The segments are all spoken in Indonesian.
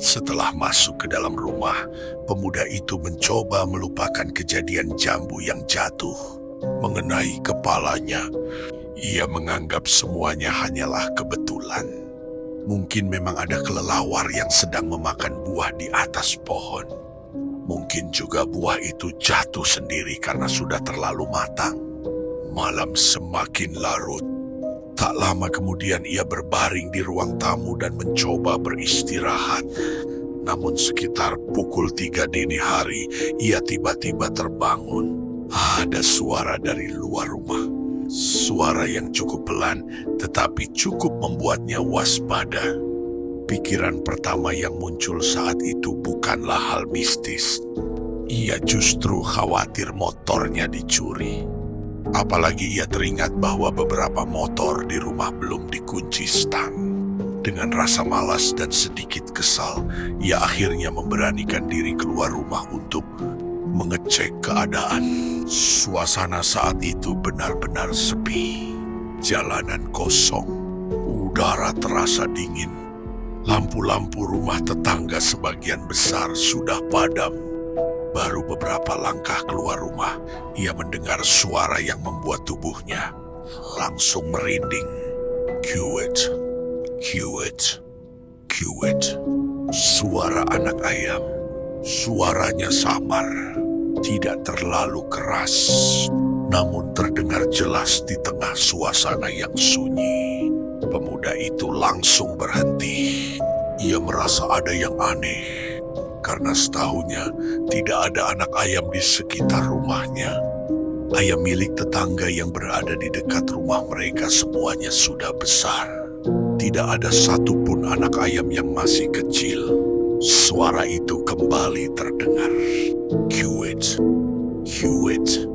Setelah masuk ke dalam rumah, pemuda itu mencoba melupakan kejadian jambu yang jatuh mengenai kepalanya. Ia menganggap semuanya hanyalah kebetulan. Mungkin memang ada kelelawar yang sedang memakan buah di atas pohon. Mungkin juga buah itu jatuh sendiri karena sudah terlalu matang. Malam semakin larut. Tak lama kemudian ia berbaring di ruang tamu dan mencoba beristirahat. Namun sekitar pukul 3 dini hari, ia tiba-tiba terbangun. Ada suara dari luar rumah. Suara yang cukup pelan, tetapi cukup membuatnya waspada. Pikiran pertama yang muncul saat itu bukanlah hal mistis. Ia justru khawatir motornya dicuri. Apalagi ia teringat bahwa beberapa motor di rumah belum dikunci stang. Dengan rasa malas dan sedikit kesal, ia akhirnya memberanikan diri keluar rumah untuk mengecek keadaan. Suasana saat itu benar-benar sepi. Jalanan kosong, udara terasa dingin. Lampu-lampu rumah tetangga sebagian besar sudah padam. Baru beberapa langkah keluar rumah, ia mendengar suara yang membuat tubuhnya langsung merinding. Kiwit, kiwit, kiwit. Suara anak ayam. Suaranya samar, tidak terlalu keras, namun terdengar jelas di tengah suasana yang sunyi. Pemuda itu langsung berhenti. Ia merasa ada yang aneh. Karena setahunya tidak ada anak ayam di sekitar rumahnya. Ayam milik tetangga yang berada di dekat rumah mereka semuanya sudah besar. Tidak ada satupun anak ayam yang masih kecil. Suara itu kembali terdengar. Kiwit, kiwit,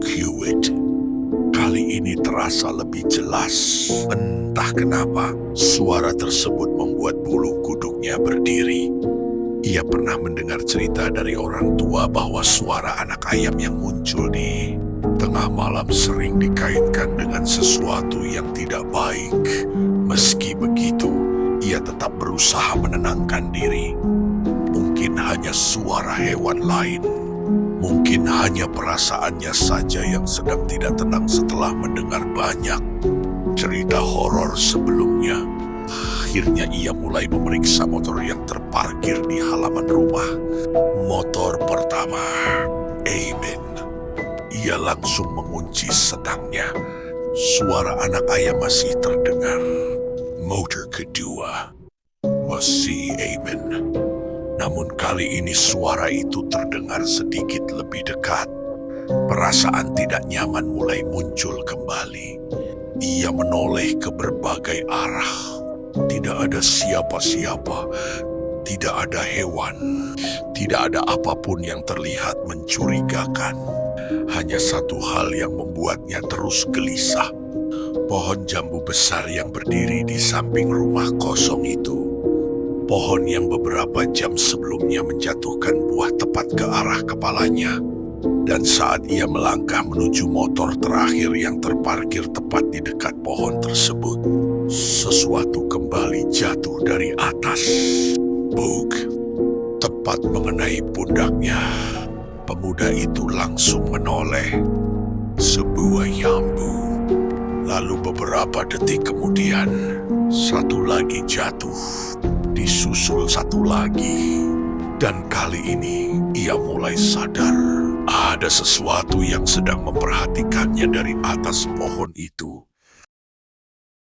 kiwit. Kali ini terasa lebih jelas. Entah kenapa, suara tersebut membuat bulu kuduknya berdiri. Ia pernah mendengar cerita dari orang tua bahwa suara anak ayam yang muncul di tengah malam sering dikaitkan dengan sesuatu yang tidak baik. Meski begitu, ia tetap berusaha menenangkan diri. Mungkin hanya suara hewan lain. Mungkin hanya perasaannya saja yang sedang tidak tenang setelah mendengar banyak cerita horor sebelumnya. Akhirnya ia mulai memeriksa motor yang terparkir di halaman rumah. Motor pertama, Amen. Ia langsung mengunci sedangnya. Suara anak ayam masih terdengar. Motor kedua, masih Amen. Namun kali ini suara itu terdengar sedikit lebih dekat. Perasaan tidak nyaman mulai muncul kembali. Ia menoleh ke berbagai arah. Tidak ada siapa-siapa, tidak ada hewan, tidak ada apapun yang terlihat mencurigakan. Hanya satu hal yang membuatnya terus gelisah. Pohon jambu besar yang berdiri di samping rumah kosong itu. Pohon yang beberapa jam sebelumnya menjatuhkan buah tepat ke arah kepalanya. Dan saat ia melangkah menuju motor terakhir yang terparkir tepat di dekat pohon tersebut, sesuatu kembali jatuh dari atas. Buk, tepat mengenai pundaknya. Pemuda itu langsung menoleh. Sebuah yambu. Lalu beberapa detik kemudian, satu lagi jatuh. Disusul satu lagi. Dan kali ini ia mulai sadar. Ada sesuatu yang sedang memperhatikannya dari atas pohon itu.